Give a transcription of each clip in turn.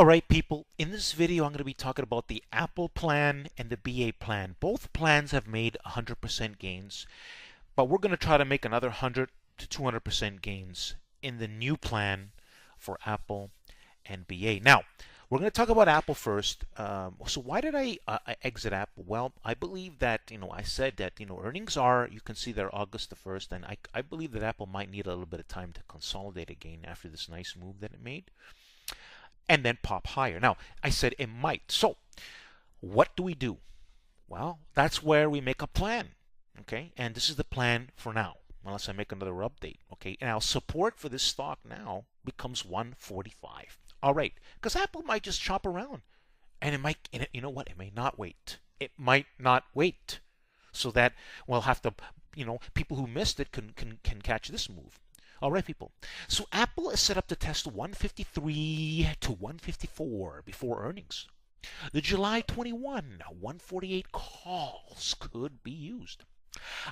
Alright people, in this video I'm going to be talking about the Apple plan and the BA plan. Both plans have made 100% gains, but we're going to try to make another 100 to 200% gains in the new plan for Apple and BA. Now, we're going to talk about Apple first. So why did I exit Apple? Well, I believe that, I said that, earnings are, you can see they're August the 1st, and I believe that Apple might need a little bit of time to consolidate again after this nice move that it made and then pop higher. Now, I said it might. So, what do we do? Well, that's where we make a plan. Okay, and this is the plan for now, unless I make another update. Okay, now support for this stock now becomes 145. All right, because Apple might just chop around, and it might. You know what? It may not wait. It might not wait, so that we'll have to. People who missed it can catch this move. All right, people. So Apple is set up to test 153 to 154 before earnings. The July 21 148 calls could be used.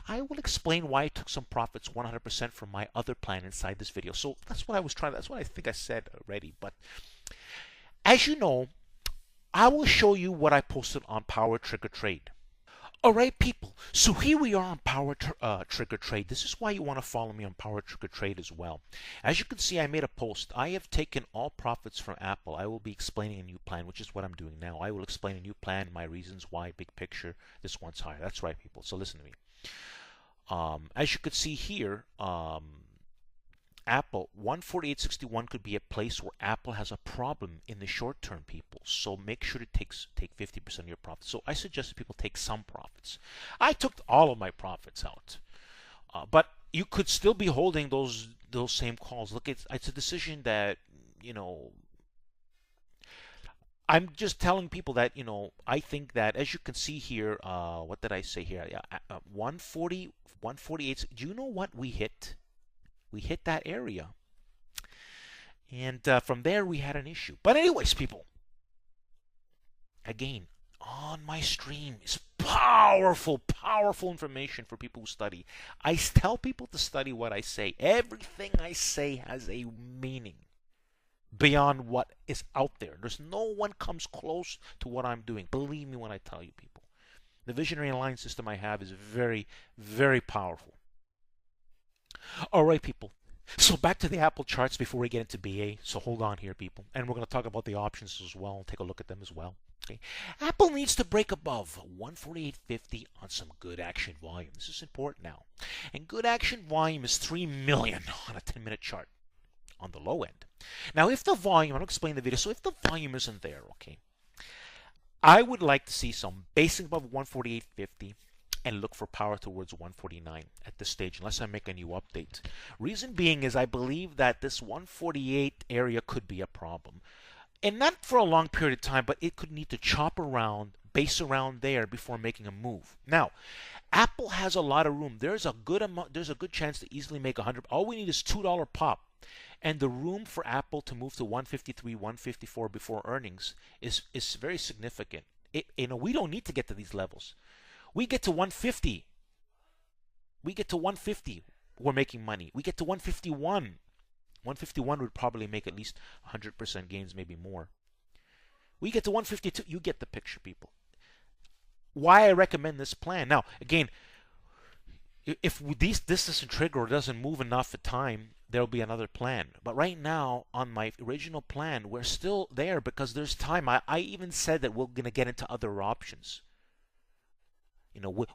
I will explain why I took some profits 100% from my other plan inside this video. So that's what I was trying. That's what I think I said already. But as you know, I will show you what I posted on Power Trigger Trade. Alright people, so here we are on Power Trigger Trade. This is why you want to follow me on Power Trigger Trade as well. As you can see, I made a post. I have taken all profits from Apple. I will be explaining a new plan, which is what I'm doing now. I will explain a new plan, my reasons why, big picture, this one's higher. That's right people, so listen to me. As you can see here, Apple 148.61 could be a place where Apple has a problem in the short term, people. So make sure to take 50% of your profits. So I suggest that people take some profits. I took all of my profits out, but you could still be holding those same calls. Look, it's a decision that I'm just telling people that I think that, as you can see here, what did I say here? Yeah, 140, 148. Do you know what we hit? We hit that area. And from there, we had an issue. But anyways, people, again, on my stream is powerful, powerful information for people who study. I tell people to study what I say. Everything I say has a meaning beyond what is out there. There's no one comes close to what I'm doing. Believe me when I tell you, people. The visionary alliance system I have is very, very powerful. All right, people. So back to the Apple charts before we get into BA. So hold on here, people. And we're going to talk about the options as well. Take a look at them as well. Okay. Apple needs to break above 148.50 on some good action volume. This is important now. And good action volume is 3 million on a 10-minute chart on the low end. Now, if the volume, I'll explain the video. So if the volume isn't there, okay, I would like to see some basing above 148.50 and look for power towards 149 at this stage, unless I make a new update. Reason being is I believe that this 148 area could be a problem. And not for a long period of time, but it could need to chop around, base around there before making a move. Now, Apple has a lot of room. There's a good chance to easily make 100. All we need is $2 pop. And the room for Apple to move to 153, 154 before earnings is very significant. We don't need to get to these levels. We get to 150. We get to 150. We're making money. We get to 151. 151 would probably make at least 100% gains, maybe more. We get to 152. You get the picture, people. Why I recommend this plan. Now, again, if this doesn't trigger or doesn't move enough at time, there'll be another plan. But right now, on my original plan, we're still there because there's time. I even said that we're going to get into other options.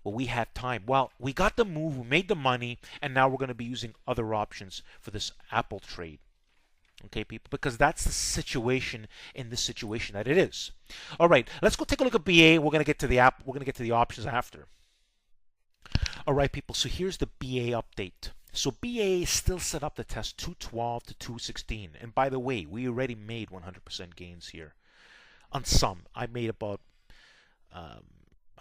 We have time. Well, we got the move, we made the money, and now we're going to be using other options for this Apple trade. Okay, people, because that's the situation in this situation that it is. All right, let's go take a look at BA. We're going to get to the app. We're going to get to the options after. All right, people. So here's the BA update. So BA is still set up to test 212 to 216. And by the way, we already made 100% gains here. On some, I made about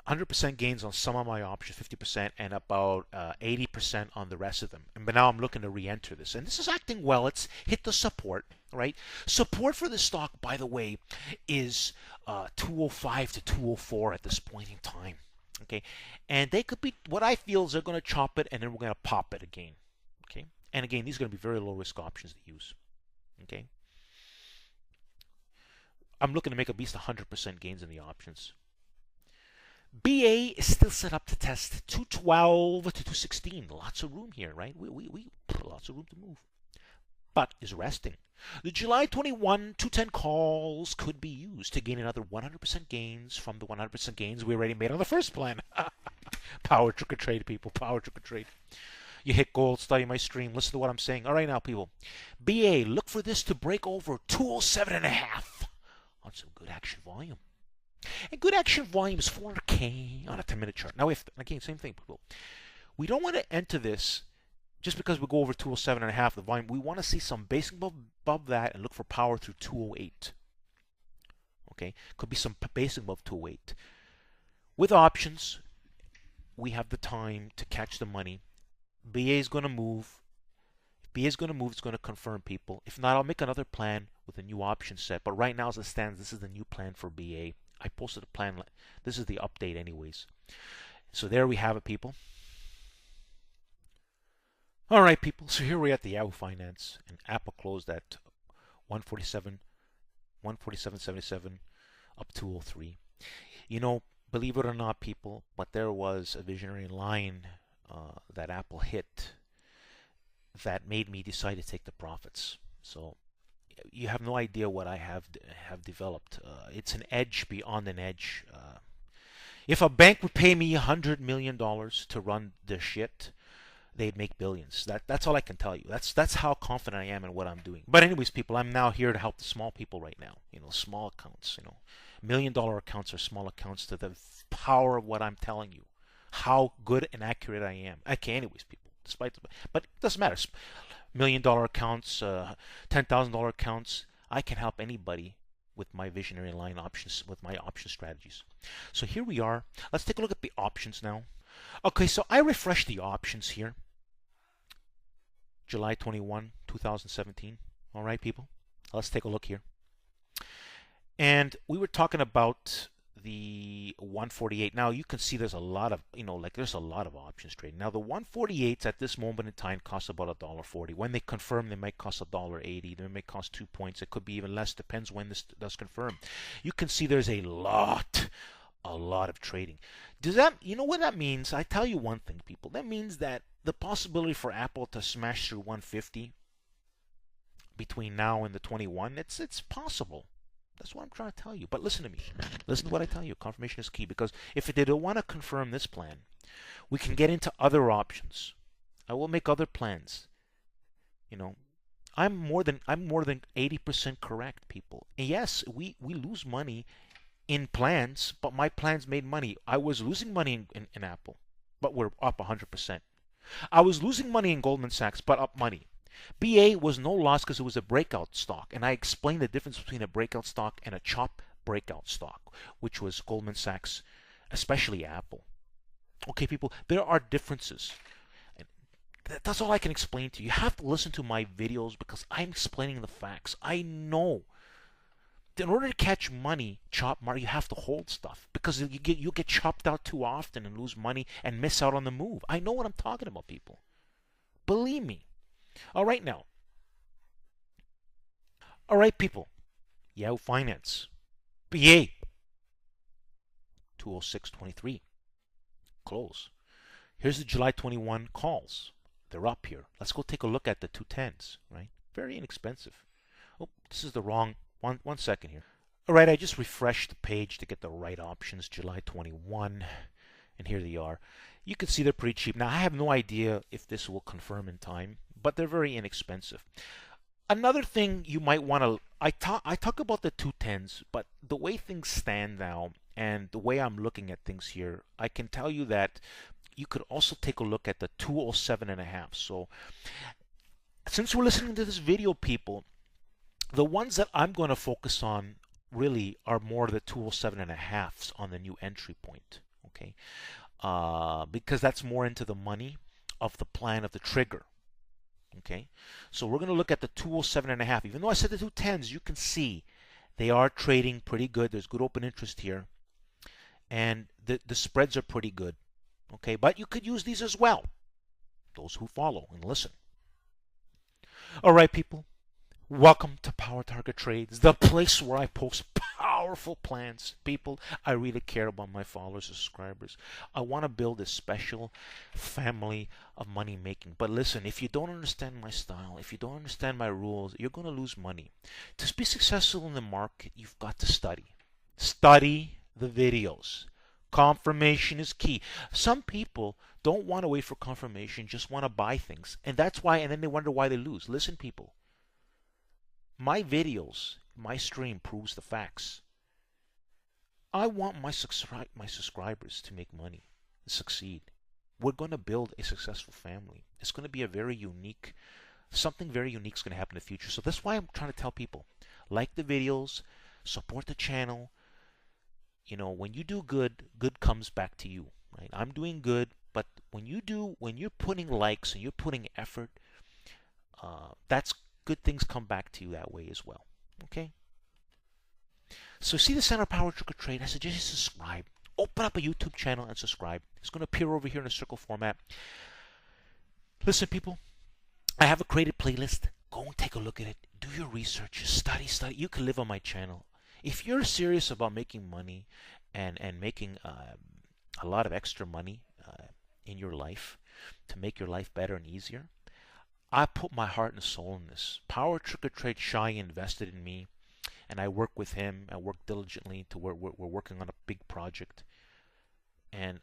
100% gains on some of my options, 50%, and about 80% on the rest of them. But now I'm looking to re-enter this. And this is acting well. It's hit the support, right? Support for this stock, by the way, is 205 to 204 at this point in time. Okay, and they could be, what I feel is they're going to chop it and then we're going to pop it again. Okay, and again, these are going to be very low risk options to use. Okay, I'm looking to make at least 100% gains in the options. BA is still set up to test 212 to 216. Lots of room here, right? We lots of room to move. But is resting. The July 21 210 calls could be used to gain another 100% gains from the 100% gains we already made on the first plan. Power trick or trade, people. Power trick or trade. You hit gold, study my stream. Listen to what I'm saying. All right, now, people. BA, look for this to break over 207.5 on some good action volume. And good action volume is 400K on a 10-minute chart. Now, if again, same thing, people. We don't want to enter this just because we go over 207.5 the volume. We want to see some basic above that and look for power through 208. Okay, could be some basic above 208. With options, we have the time to catch the money. BA is going to move. If BA is going to move, it's going to confirm, people. If not, I'll make another plan with a new option set. But right now, as it stands, this is the new plan for BA. I posted a plan. This is the update anyways. So there we have it, people. All right, people. So here we're at the Yahoo Finance, and Apple closed at 147.77 up to 203. You know, believe it or not, people, but there was a visionary line that Apple hit that made me decide to take the profits. So you have no idea what I have developed. It's an edge beyond an edge. If a bank would pay me $100 million to run this shit, they'd make billions. That's all I can tell you. That's how confident I am in what I'm doing. But anyways, people, I'm now here to help the small people right now. You know, small accounts. You know, $1 million accounts are small accounts to the power of what I'm telling you. How good and accurate I am. Okay, anyways, people. But it doesn't matter. $1 million accounts, $10,000 accounts. I can help anybody with my visionary line options, with my option strategies. So here we are. Let's take a look at the options now. Okay, so I refreshed the options here. July 21, 2017. All right, people. Let's take a look here. And we were talking about the 148. Now you can see there's a lot of, there's a lot of options trading. Now the 148s at this moment in time cost about $1.40. When they confirm, they might cost $1.80. They may cost 2 points. It could be even less. Depends when this does confirm. You can see there's a lot of trading. Does that, you know what that means? I tell you one thing, people. That means that the possibility for Apple to smash through 150 between now and the 21, it's possible. That's what I'm trying to tell you. But listen to me. Listen to what I tell you. Confirmation is key, because if they don't want to confirm this plan, we can get into other options. I will make other plans. You know, I'm more than 80% correct, people. And yes, we lose money in plans, but my plans made money. I was losing money in Apple, but we're up 100%. I was losing money in Goldman Sachs, but up money. BA was no loss because it was a breakout stock, and I explained the difference between a breakout stock and a chop breakout stock, which was Goldman Sachs, especially Apple. Okay, people, there are differences. That's all I can explain to you. You have to listen to my videos because I'm explaining the facts. I know. In order to catch money, chop market, you have to hold stuff, because you get chopped out too often and lose money and miss out on the move. I know what I'm talking about, people. Believe me. All right, now. All right, people. Yahoo Finance. BA. 206.23. Close. Here's the July 21 calls. They're up here. Let's go take a look at the 210s, right? Very inexpensive. Oh, this is the wrong one second here. All right, I just refreshed the page to get the right options. July 21. And here they are. You can see they're pretty cheap. Now, I have no idea if this will confirm in time, but they're very inexpensive. Another thing you might want to, I talk about the 210s, but the way things stand now and the way I'm looking at things here, I can tell you that you could also take a look at the 207.5. So since we're listening to this video, people, the ones that I'm going to focus on really are more the 207.5s on the new entry point. Okay, because that's more into the money of the plan of the trigger. Okay, so we're going to look at the 207.5. Even though I said the 210s, you can see they are trading pretty good. There's good open interest here, and the spreads are pretty good. Okay, but you could use these as well, those who follow and listen. All right, people, welcome to Power Target Trades, the place where I post powerful plans. People, I really care about my followers and subscribers. I want to build a special family of money making. But listen, if you don't understand my style, if you don't understand my rules, you're going to lose money. To be successful in the market, you've got to study. Study the videos. Confirmation is key. Some people don't want to wait for confirmation, just want to buy things. And that's why, and then they wonder why they lose. Listen, people, my videos, my stream proves the facts. I want my subscribers to make money, succeed. We're going to build a successful family. It's going to be a very unique, something very unique is going to happen in the future. So that's why I'm trying to tell people, like the videos, support the channel. You know, when you do good, good comes back to you, right? I'm doing good, but when you're putting likes and you're putting effort, that's good things come back to you that way as well. Okay? So see the Center Power Trick or Trade. I suggest you subscribe. Open up a YouTube channel and subscribe. It's going to appear over here in a circle format. Listen, people, I have a created playlist. Go and take a look at it. Do your research. Study. You can live on my channel. If you're serious about making money and making a lot of extra money in your life to make your life better and easier, I put my heart and soul in this. Power Trick or Trade Shy invested in me, and I work with him. I work diligently to where we're working on a big project. And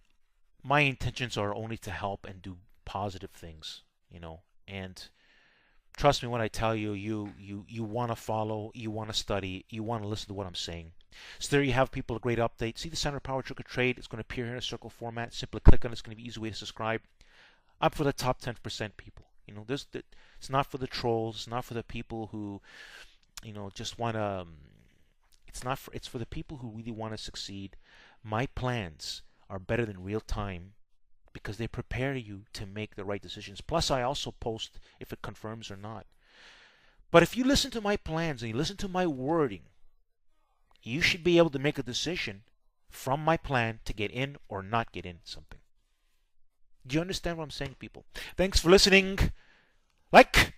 my intentions are only to help and do positive things, you know. And trust me when I tell you, you want to follow, you want to study, you want to listen to what I'm saying. So there you have, people, a great update. See the Center Power Trick or Trade. It's going to appear here in a circle format. Simply click on it. It's going to be an easy way to subscribe. I'm for the top 10% people. You know, it's not for the trolls. It's not for the people who, you know, just want to. It's for the people who really want to succeed. My plans are better than real time because they prepare you to make the right decisions. Plus, I also post if it confirms or not. But if you listen to my plans and you listen to my wording, you should be able to make a decision from my plan to get in or not get in something. Do you understand what I'm saying, people? Thanks for listening. Like,